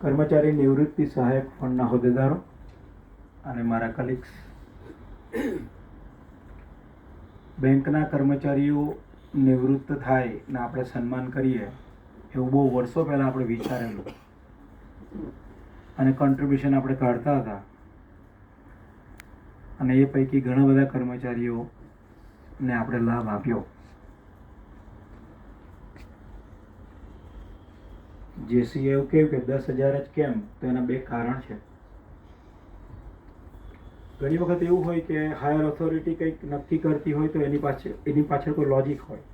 કર્મચારી નિવૃત્તિ સહાયક ફંડના હોદ્દેદારો અને મારા કલીગ્સ, બેંકના કર્મચારીઓ નિવૃત્ત થાય ને આપણે સન્માન કરીએ એવું બહુ વર્ષો પહેલાં આપણે વિચારેલું અને કોન્ટ્રીબ્યુશન આપણે કાઢતા હતા. અને એ પૈકી ઘણા બધા કર્મચારીઓને આપણે લાભ આપ્યો. જેસીએ એવું કહ્યું કે 10,000 જ કેમ, તો એના બે કારણ છે. ઘણી વખત એવું હોય કે હાયર ઓથોરિટી કંઈક નક્કી કરતી હોય તો એની પાછળ કોઈ લોજિક હોય.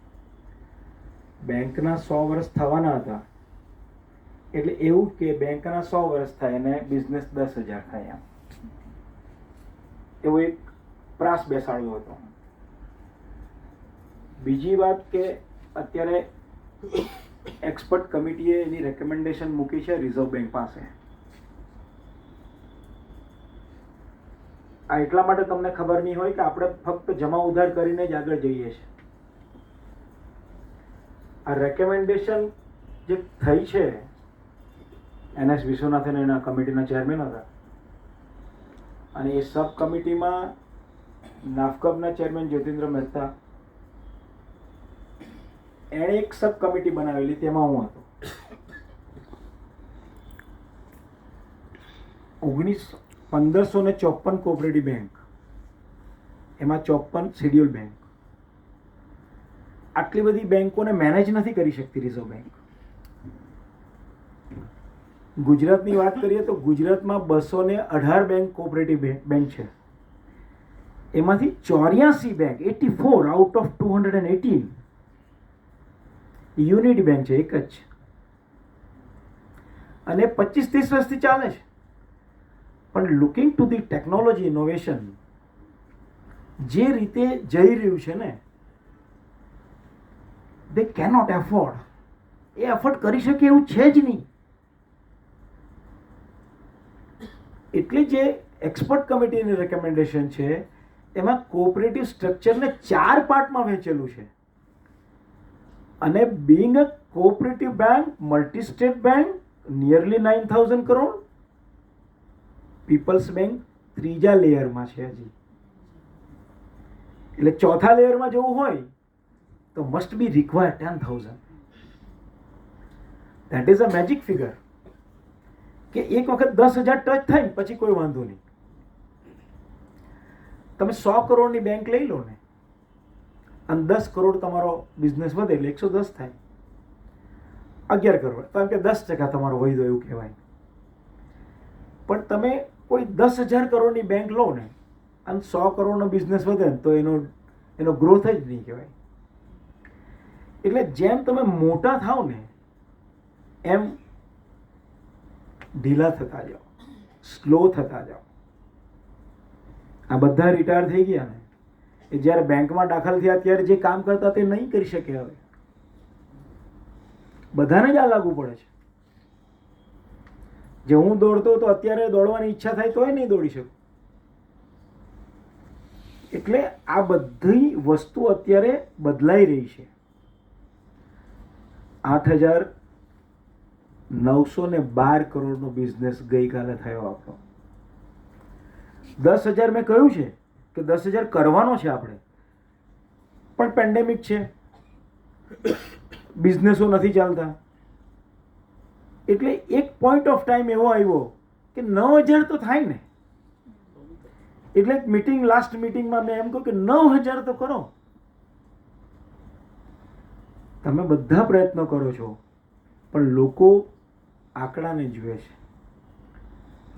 બેંકના 100 વર્ષ થવાના હતા એટલે એવું કે બેંકના 100 વર્ષ થાય અને બિઝનેસ 10,000 થાય, એવો એક પ્રાસ બેસાડ્યો હતો. બીજી વાત કે અત્યારે એક્સપર્ટ કમિટીએ એની રેકમેન્ડેશન મૂકી છે રિઝર્વ બેંક પાસે. આ એટલા માટે તમને ખબર નહીં હોય કે આપણે ફક્ત જમા ઉધાર કરીને જ આગળ જઈએ છીએ. આ રેકમેન્ડેશન જે થઈ છે, NS વિશ્વનાથન એના કમિટીના ચેરમેન હતા અને એ સબ કમિટીમાં નાફકબના ચેરમેન જ્યોતિન્દ્ર મહેતા, એણે એક સબ કમિટી બનાવેલી, તેમાં હું હતો. 1554 કોઓપરેટિવ બેંક, એમાં 54 શેડ્યુલ બેંક. આટલી બધી બેંકોને મેનેજ નથી કરી શકતી રિઝર્વ બેંક. ગુજરાતની વાત કરીએ તો ગુજરાતમાં 218 બેંક કોઓપરેટિવ બેંક છે. એમાંથી 84 bank 84 out of 218 unit bank છે, એક જ. અને 25-30 વર્ષથી ચાલે છે. પણ looking to the technology innovation જે રીતે જઈ રહ્યું છે ને, દે કેનોટ એફોર્ડ. એ એફોર્ડ કરી શકે એવું છે જ નહીં. એટલે જે એક્સપર્ટ કમિટીની રેકમેન્ડેશન છે એમાં કોઓપરેટિવ સ્ટ્રક્ચરને 4 પાર્ટમાં વહેંચેલું છે. અને being a cooperative bank, multi state bank, nearly 9,000 crore. People's bank ત્રીજા લેયરમાં છે હજી. એટલે ચોથા લેયરમાં જવું હોય તો must be require 10,000. That is a magic figure કે એક વખત 10,000 ટચ થાય ને પછી કોઈ વાંધો નહીં. તમે 100 કરોડની બેંક લઈ લો ને અને 10 કરોડ તમારો બિઝનેસ વધે એટલે 110 થાય. 11 કરોડ તો એમ કે 10% તમારો વધ્યો એવું કહેવાય. પણ તમે કોઈ 10,000 કરોડની બેંક લો ને અને 100 કરોડનો બિઝનેસ વધે ને તો એનો ગ્રોથ જ નહીં કહેવાય. એટલે જેમ તમે મોટા થાવ ને એમ ઢીલા થતા જાઓ, સ્લો થતા જાઓ. આ બધા રિટાયર થઈ ગયા ને એ જ્યારે બેંકમાં દાખલ થયા ત્યારે જે કામ કરતા તે નહીં કરી શકે. હવે બધાને જ આ લાગુ પડે છે. જે હું દોડતો તો અત્યારે દોડવાની ઈચ્છા થાય તોય નહીં દોડી શકું. એટલે આ બધી વસ્તુ અત્યારે બદલાઈ રહી છે. 8,912 કરોડનો બિઝનેસ ગઈકાલે થયો આપણો. 10,000 મેં કહ્યું છે કે 10,000 કરવાનો છે આપણે, પણ પેન્ડેમિક છે, બિઝનેસો નથી ચાલતા. એટલે એક પોઈન્ટ ઓફ ટાઈમ એવો આવ્યો કે 9,000 તો થાય ને. એટલે લાસ્ટ મિટિંગમાં મેં એમ કહ્યું કે 9,000 તો કરો. તમે બધા પ્રયત્નો કરો છો પણ લોકો આંકડાને જુએ છે,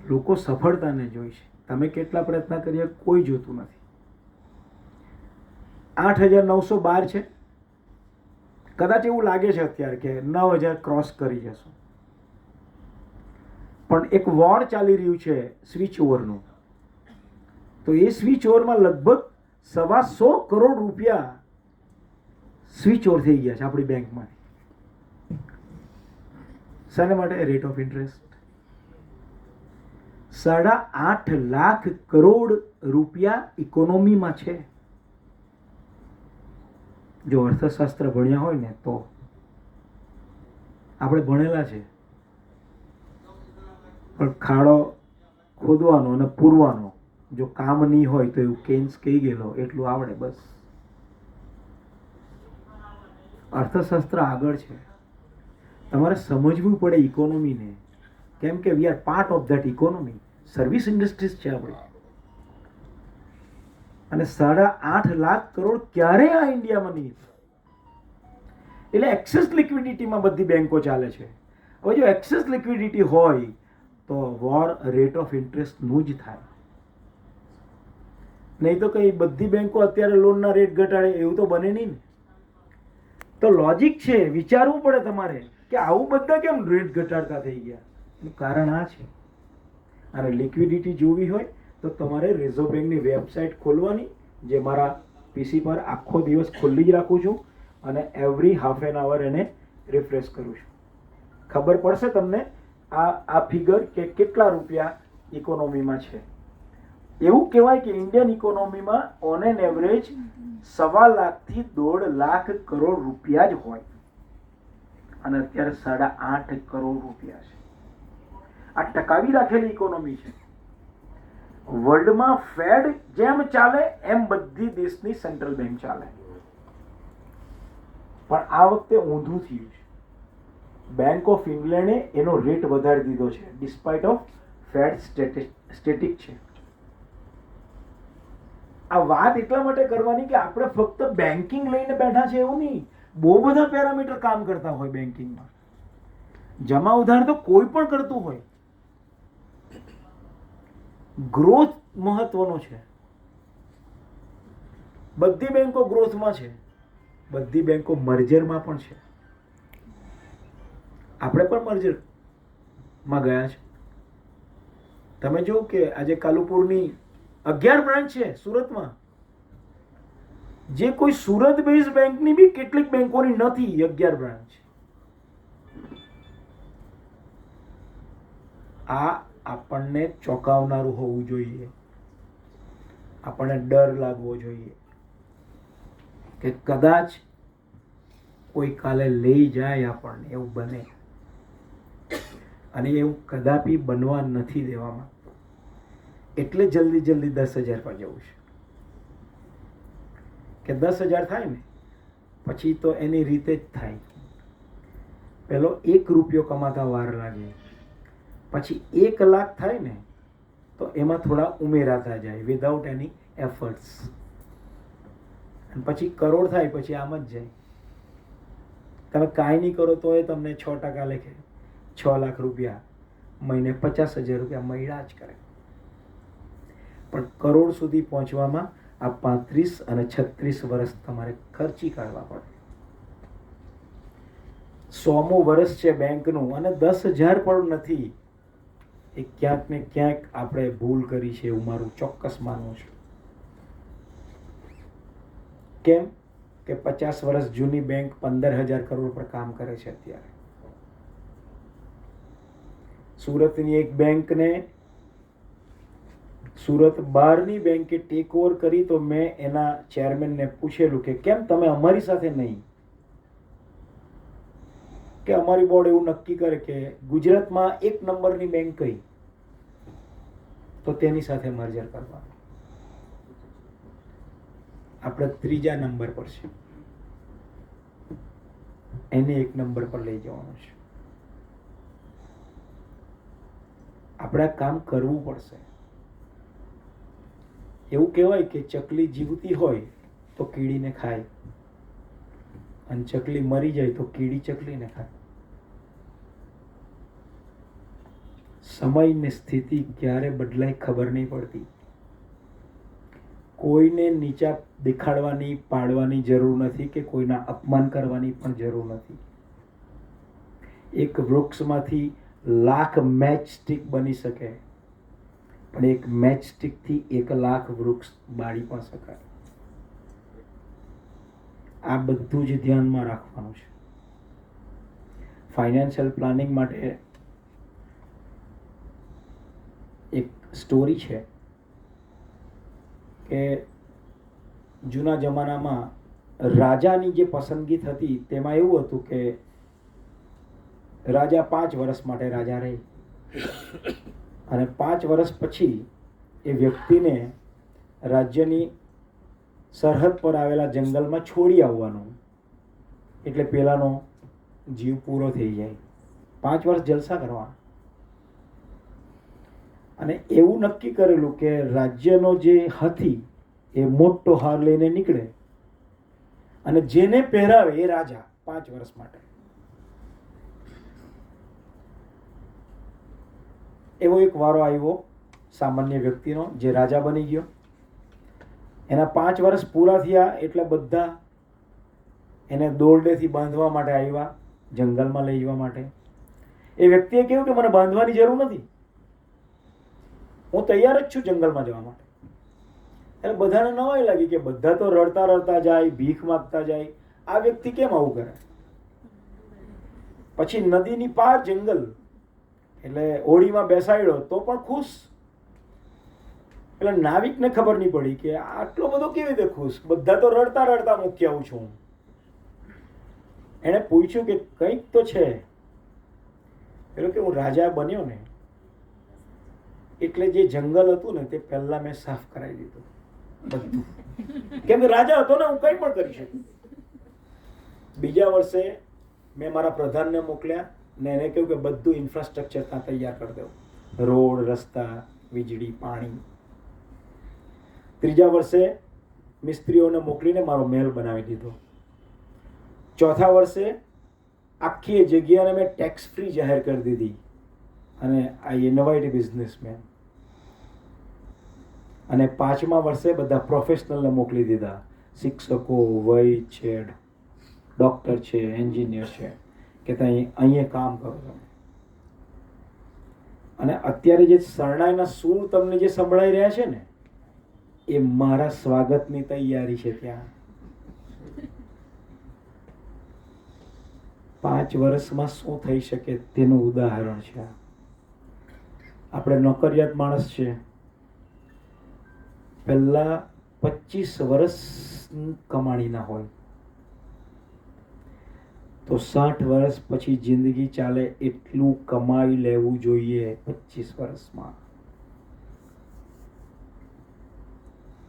લોકો સફળતાને જોઈ છે. તમે કેટલા પ્રયત્ન કરીએ કોઈ જોતું નથી. 8,912 છે. કદાચ એવું લાગે છે અત્યારે કે 9,000 ક્રોસ કરી જશું, પણ એક વોર ચાલી રહ્યું છે સ્વિચ ઓવરનું. તો એ સ્વિચ ઓવરમાં લગભગ 125 કરોડ રૂપિયા સ્વિચ ઓવર થઈ ગયા છે આપણી બેંકમાં. શાને માટે? Rate of interest. 8.5 lakh crore રૂપિયા ઇકોનોમીમાં છે. જો અર્થશાસ્ત્ર ભણ્યા હોય ને તો આપણે ભણેલા છે. પણ ખાડો ખોદવાનો અને પૂરવાનો જો કામ નહીં હોય તો એવું કેન્સ કહી ગયેલો એટલું આવડે બસ. અર્થશાસ્ત્ર આગળ છે, તમારે સમજવું પડે ઇકોનોમીને, કેમ કે we are part of that economy. Service industries છે આપણી. અને 8.5 લાખ કરોડ ક્યારેય આ ઇન્ડિયામાં નહીં. એટલે એક્સેસ લિક્વિડિટીમાં બધી બેંકો ચાલે છે. હવે જો એક્સેસ લિક્વિડિટી હોય તો વોર રેટ ઓફ ઇન્ટરેસ્ટનું જ થાય. નહીં તો કઈ બધી બેંકો અત્યારે લોનના રેટ ઘટાડે એવું તો બને નહીં ને. તો લોજિક છે, વિચારવું પડે તમારે કે આવું બધા કેમ રેટ ઘટાડતા થઈ ગયા. એનું કારણ આ છે. અને લિક્વિડિટી જોવી હોય તો તમારે રિઝર્વ બેંકની વેબસાઇટ ખોલવાની, જે મારા પીસી પર આખો દિવસ ખુલ્લી જ રાખું છું અને એવરી હાફ એન અવર એને રિફ્રેશ કરું છું. ખબર પડશે તમને આ ફિગર કે કેટલા રૂપિયા ઇકોનોમીમાં છે. એવું કહેવાય કે ઇન્ડિયન ઇકોનોમીમાં ઓન એન એવરેજ 1.25 લાખથી 1.5 લાખ કરોડ રૂપિયા જ હોય અને અત્યારે 8.5 કરોડ રૂપિયા છે. આ ટકાવી રાખેલી ઇકોનોમી છે. વર્લ્ડમાં ફેડ જેમ ચાલે એમ બધી દેશની સેન્ટ્રલ બેંક ચાલે. પણ આ વખતે ઊંધું થયું છે. બેંક ઓફ ઇંગ્લેન્ડે એનો રેટ વધારી દીધો છે ડિસ્પાઇટ ઓફ ફેડ સ્ટેટિક છે. આ વાત એટલા માટે કરવાની કે આપણે ફક્ત બેન્કિંગ લઈને બેઠા છે એવું નહીં, બહુ બધા પેરામીટર કામ કરતા હોય બેન્કિંગમાં. જમા ઉધાર તો કોઈ પણ કરતું હોય. ગ્રોથ મહત્વનો છે. બધી બેંકો ગ્રોથમાં છે, બધી બેંકો મર્જરમાં પણ છે. આપણે પણ મર્જરમાં ગયા છે. તમે જો કે આજે કાલુપુરની 11 બ્રાન્ચ છે સુરતમાં. જે કોઈ સુરત બેઝ બેંકની બી કેટલીક બેંકોની નથી 11 બ્રાન્ચ. આ આપણને ચોંકાવનારું હોવું જોઈએ. આપણને ડર લાગવો જોઈએ કે કદાચ કોઈ કાલે લઈ જાય આપણને. એવું બને અને એવું કદાપી બનવા નથી દેવા માંગતો. એટલે જલ્દી 10,000 પર જવું છે કે 10,000 થાય ને પછી તો એની રીતે જ થાય. પેલો 1 રૂપિયો કમાતા વાર લાગે, પછી 1 લાખ થાય ને તો એમાં થોડા ઉમેરાતા જાય વિધાઉટ એની એફર્ટ્સ. અને પછી કરોડ થાય પછી આમ જ જાય. તમે કાંઈ નહીં કરો તો એ તમને 6% લેખે 6 લાખ રૂપિયા મહિને 50,000 રૂપિયા મળ્યા જ કરે. પણ કરોડ સુધી પહોંચવામાં આ 35 અને 36 વર્ષ તમારે ખર્ચી કાઢવા પડે. 100મું વર્ષ છે બેંકનું અને 10,000 પણ નથી. એ ક્યાંક ને ક્યાંક આપણે ભૂલ કરી છે એવું મારું ચોક્કસ માનવું છે. કેમ કે 50 વર્ષ જૂની બેંક 15,000 કરોડ પર કામ કરે છે અત્યારે. સુરતની એક બેંકને સુરત બહારની બેંકે ટેક ઓવર કરી તો મેં એના ચેરમેનને પૂછેલું કે કેમ તમે અમારી સાથે નહીં. કે અમારી બોર્ડ એવું નક્કી કરે કે ગુજરાતમાં 1 નંબરની બેંક કઈ તો તેની સાથે મર્જર કરવાનું. આપણે 3જા નંબર પર છે, એને 1 નંબર પર લઈ જવાનું છે. આપણે કામ કરવું પડશે. એવું કહેવાય કે ચકલી જીવતી હોય તો કીડીને ખાય અને ચકલી મરી જાય તો કીડી ચકલીને ખાય. સમય ને સ્થિતિ ક્યારે બદલાય ખબર નહીં પડતી. કોઈને નીચા દેખાડવાની પાડવાની જરૂર નથી કે કોઈના અપમાન કરવાની પણ જરૂર નથી. એક વૃક્ષમાંથી લાખ મેચ સ્ટિક બની શકે, પણ એક મેચ સ્ટિકથી 1 લાખ વૃક્ષ બાળી પણ શકાય. આ બધું જ ધ્યાનમાં રાખવાનું છે. ફાઇનાન્શિયલ પ્લાનિંગ માટે એક સ્ટોરી છે કે જૂના જમાનામાં રાજાની જે પસંદગી થતી તેમાં એવું હતું કે રાજા 5 વર્ષ માટે રાજા રહે અને 5 વર્ષ પછી એ વ્યક્તિને રાજ્યની સરહદ પર આવેલા જંગલમાં છોડી આવવાનું, એટલે પેલાનો જીવ પૂરો થઈ જાય. 5 વર્ષ જલસા કરવા. અને એવું નક્કી કરેલું કે રાજ્યનો જે હાથી એ મોટો હાર લઈને નીકળે અને જેને પહેરાવે એ રાજા 5 વર્ષ માટે. એવો એક વારો આવ્યો સામાન્ય વ્યક્તિનો, જે રાજા બની ગયો. એના 5 વર્ષ પૂરા થયા એટલે બધા એને દોરડેથી બાંધવા માટે આવ્યા, જંગલમાં લઈ જવા માટે. એ વ્યક્તિએ કહ્યું કે મને બાંધવાની જરૂર નથી, હું તૈયાર જ છું જંગલમાં જવા માટે. એટલે બધાને નવાઈ લાગી કે બધા તો રડતા રડતા જાય, ભીખ માંગતા જાય, આ વ્યક્તિ કેમ આવું કરે. પછી નદીની પાર જંગલ, એટલે હોડીમાં બેસાડ્યો તો પણ ખુશ. એટલે નાવિકને ખબર નહીં પડી કે આટલો બધો કેવી રીતે ખુશ, બધા તો રડતા રડતા મૂકી આવું છું. એણે પૂછ્યું કે કંઈક તો છે. પેલો કે હું રાજા બન્યો ને એટલે જે જંગલ હતું ને તે પહેલા મેં સાફ કરાવી દીધું બધું, કેમ કે રાજા હતો ને, હું કંઈ પણ કરી શકું. બીજા વર્ષે મેં મારા પ્રધાનને મોકલ્યા ને એને કહ્યું કે બધું ઇન્ફ્રાસ્ટ્રક્ચર ત્યાં તૈયાર કરી દો, રોડ, રસ્તા, વીજળી, પાણી. ત્રીજા વર્ષે મિસ્ત્રીઓને મોકલીને મારો મહેલ બનાવી દીધો. ચોથા વર્ષે આખી જગ્યાને મેં ટેક્સ ફ્રી જાહેર કરી દીધી અને આઈ ઇનોવેટિવ બિઝનેસમેન. અને 5મા વર્ષે બધા પ્રોફેશનલને મોકલી દીધા, શિક્ષકો, વૈદ છે, ડૉક્ટર છે, એન્જિનિયર છે, કે ત્યાં અહીંયા કામ કરો તમે. અને અત્યારે જે શરણાઈના સૂર તમને જે સંભળાઈ રહ્યા છે ને, એ મારા સ્વાગતની તૈયારી છે ત્યાં. 5 વર્ષમાં શું થઈ શકે તેનું ઉદાહરણ છે. આપણે નોકરિયાત માણસ છે, પહેલા 25 વર્ષ કમાણી ના હોય તો 60 વર્ષ પછી જિંદગી ચાલે એટલું કમાઈ લેવું જોઈએ 25 વર્ષમાં.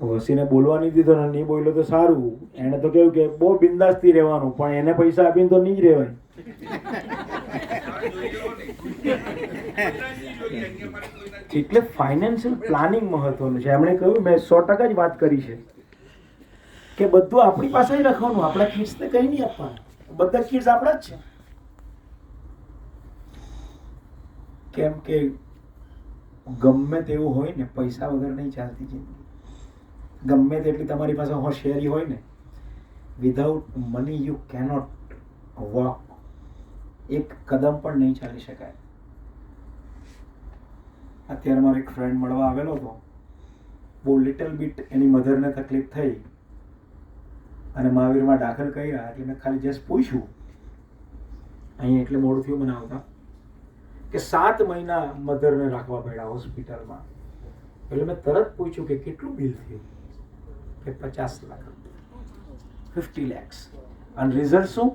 વસીને બોલવા નહીં દીધો ને, નહીં બોલ્યો તો સારું. એને તો કહ્યું કે બહુ બિંદાસથી રહેવાનું, પણ એને પૈસા આપીને તો નહીં જ રહેવાય. એટલે ફાઇનાન્શિયલ પ્લાનિંગ મહત્વનું છે. એમણે કહ્યું, મેં 100% જ વાત કરી છે કે બધું આપણી પાસે જ રાખવાનું, આપણા કિડ્સને કંઈ નહીં આપવાનું. બધા કિડ્સ આપણા જ છે. કેમ કે ગમે તેવું હોય ને, પૈસા વગર નહીં ચાલતી જિંદગી. ગમે તેટલી તમારી પાસે હોશિયારી હોય ને, without money you cannot walk. એક કદમ પણ નહીં ચાલી શકાય. અત્યારે મારો એક ફ્રેન્ડ મળવા આવેલો હતો, બહુ લિટલ બીટ એની મધરને તકલીફ થઈ અને મહાવીરમાં દાખલ કર્યા. એટલે મેં ખાલી જસ્ટ પૂછ્યું, અહીંયા એટલે મોડું થયું મને આવતા, કે 7 મહિના મધરને રાખવા પડ્યા હોસ્પિટલમાં. એટલે મેં તરત પૂછ્યું કે કેટલું બિલ થયું, કે 50 લાખ, 50 lakhs. અને રિઝલ્ટ શું?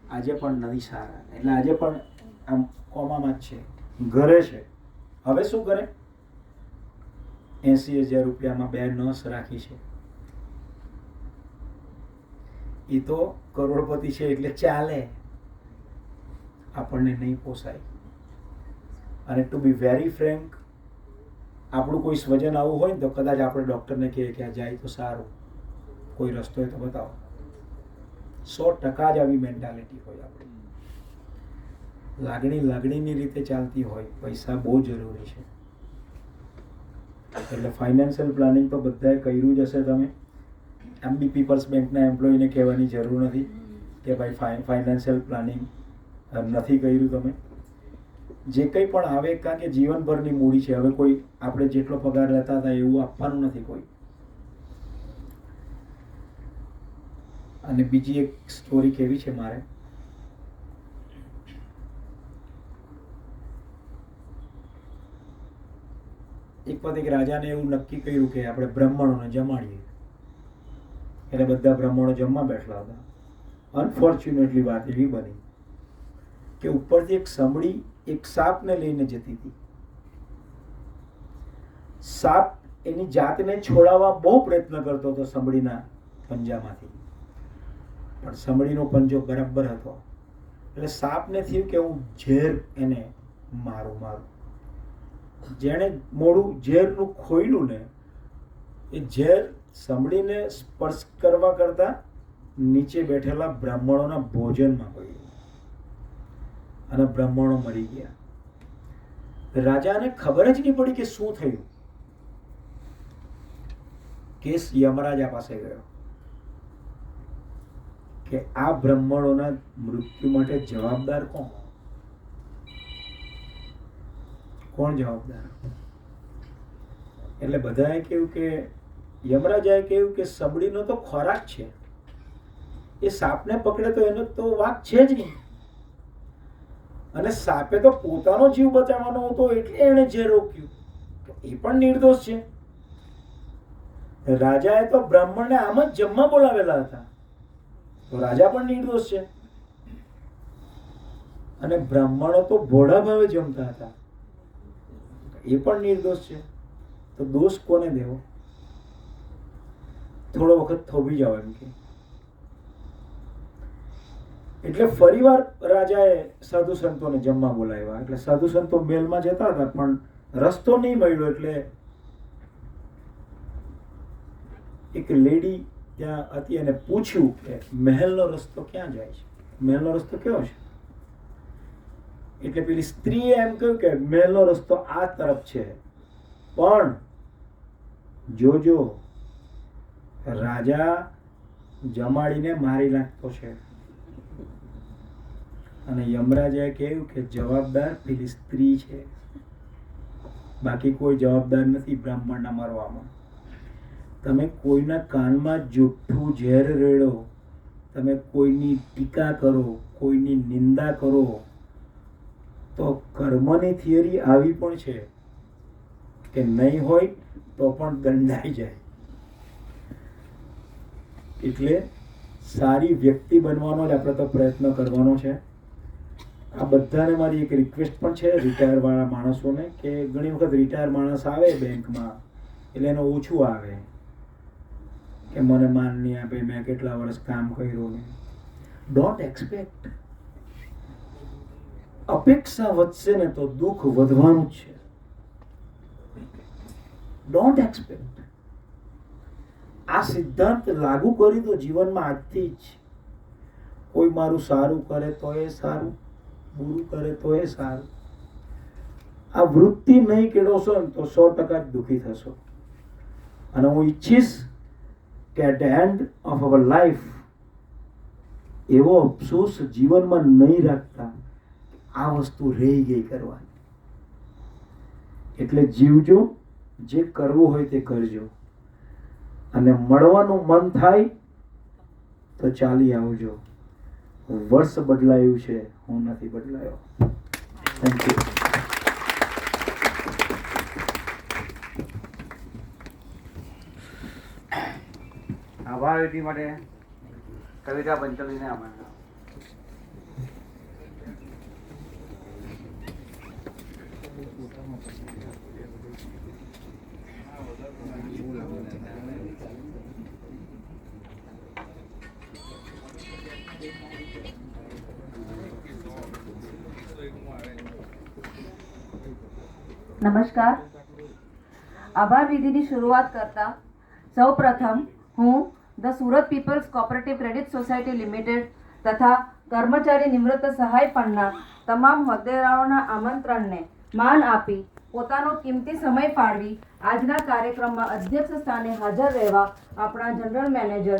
આજે પણ નથી સારા. એટલે આજે પણ આમ કોમામાં જ છે, ઘરે છે. હવે શું કરે? 80,000 રૂપિયામાં 2 નસ રાખી છે. એ તો કરોડપતિ છે એટલે ચાલે, આપણને નહીં પોસાય. અને ટુ બી વેરી ફ્રેન્ક, આપણું કોઈ સ્વજન આવું હોય ને તો કદાચ આપણે ડૉક્ટરને કહીએ કે આ જાય તો સારું, કોઈ રસ્તો હોય તો બતાવો. 100% જ આવી મેન્ટાલિટી હોય આપણી. લાગણીની રીતે ચાલતી હોય. પૈસા બહુ જરૂરી છે. એટલે ફાઇનાન્શિયલ પ્લાનિંગ તો બધાએ કર્યું જ હશે. તમે એમ બી પીપલ્સ બેંકના એમ્પ્લોયીને કહેવાની જરૂર નથી કે ભાઈ ફાઇનાન્શિયલ પ્લાનિંગ નથી કર્યું. તમે જે કંઈ પણ આવે, કારણ કે જીવનભરની મૂડી છે. હવે કોઈ આપણે જેટલો પગાર લેતા હતા એવું આપવાનું નથી કોઈ. અને બીજી એક સ્ટોરી કેવી છે મારે. એક વખત એક રાજાને એવું નક્કી કર્યું કે આપણે બ્રાહ્મણોને જમાડીએ. એટલે બધા બ્રાહ્મણો જમવા બેઠલા હતા. અનફોર્ચ્યુનેટલી વાત એવી બની કે ઉપરથી એક સમડી એક સાપને લઈને જતી હતી. સાપ એની જાતને છોડાવવા બહુ પ્રયત્ન કરતો હતો સમડીના પંજામાંથી, પણ સમડીનો પંજો બરાબર હતો. એટલે સાપને થયું કે હું ઝેર એને મારું. જેણે મોડું ઝેરનું ખોયલું ને, એ ઝેર સમડીને સ્પર્શ કરવા કરતા નીચે બેઠેલા બ્રાહ્મણોના ભોજનમાં પડ્યું અને બ્રાહ્મણો મરી ગયા. રાજાને ખબર જ નહીં પડી કે શું થયું. કેસ યમરાજા પાસે ગયો કે આ બ્રાહ્મણોના મૃત્યુ માટે જવાબદાર કોણ જવાબદાર? એટલે બધાએ કહ્યું કે યમરાજાએ કહ્યું કે સમડીનો તો ખોરાક છે, એ સાપને પકડે તો એનો તો વાંક છે જ નહીં, અને સાપે તો પોતાનો જીવ બચાવવાનો હતો એટલે એને જે રોક્યું, એ પણ નિર્દોષ છે. રાજાએ તો બ્રાહ્મણને આમ જ જમવા બોલાવેલા હતા, તો રાજા પણ નિર્દોષ છે. અને બ્રાહ્મણો તો ભોળા ભાવે જમતા હતા, એ પણ નિર્દોષ છે. તો દોષ કોને દેવો? થોડો વખત થોભી જાવ એમ કે. એટલે ફરીવાર રાજાએ સાધુ સંતોને જમવા બોલાવ્યા. એટલે સાધુ સંતો મેલમાં જતા હતા, પણ રસ્તો નહીં મળ્યો. એટલે એક લેડી ત્યાં હતી અને પૂછ્યું કે મહેલનો રસ્તો ક્યાં જાય છે, મહેલનો રસ્તો કયો છે? એટલે પેલી સ્ત્રીએ એમ કહ્યું કે મહેલનો રસ્તો આ તરફ છે, પણ જોજો રાજા જમાડીને મારી નાખતો છે. અને યમરાજાએ કહ્યું કે જવાબદાર પેલી સ્ત્રી છે, બાકી કોઈ જવાબદાર નથી બ્રાહ્મણના મરવામાં. તમે કોઈના કાનમાં જૂઠું ઝેર રેડો, તમે કોઈની ટીકા કરો, કોઈની નિંદા કરો, તો કર્મની થિયરી આવી પણ છે કે નહીં હોય તો પણ દંડાઈ જાય. એટલે સારી વ્યક્તિ બનવાનો જ આપણે તો પ્રયત્ન કરવાનો છે. આ બધાને મારી એક રિક્વેસ્ટ પણ છે રિટાયર વાળા માણસોને, કે ઘણી વખત રિટાયર માણસ આવે બેંકમાં એટલે એને ઓછું આવે કે મને માન નહીં આપે, મેં કેટલા વર્ષ કામ કર્યું ને. Don't expect. અપેક્ષા વધશે ને તો દુઃખ વધવાનું જ છે. Don't expect. આ સિદ્ધાંત લાગુ કરી દો જીવનમાં આજથી જ. કોઈ મારું સારું કરે તો એ સારું, બુરું કરે તો એ સારું. આ વૃત્તિ નહીં કેળવશો ને તો 100% જ દુઃખી થશો. અને હું ઈચ્છીશ કે at the end of our life એવો અફસોસ જીવનમાં નહીં રાખતા આ વસ્તુ રહી ગઈ કરવાની. એટલે જીવજો, જે કરવું હોય તે કરજો, અને મળવાનું મન થાય તો ચાલી આવજો. વર્ષ બદલાયું છે, હું નથી બદલાયો. Thank you. આભાર વિધિ માટે કવિતા પંચમીને આમંત્રણ. નમસ્કાર. આભાર વિધિની શરૂઆત કરતા સૌપ્રથમ હું the Surat people's cooperative credit society limited તથા કર્મચારી નિવૃત્ત સહાય ફંડના તમામ હોદ્દેદારોના આમંત્રણને માન આપી પોતાનો કિંમતી સમય ફાળવી આજના કાર્યક્રમમાં અધ્યક્ષ સ્થાને હાજર રહેવા આપણા જનરલ મેનેજર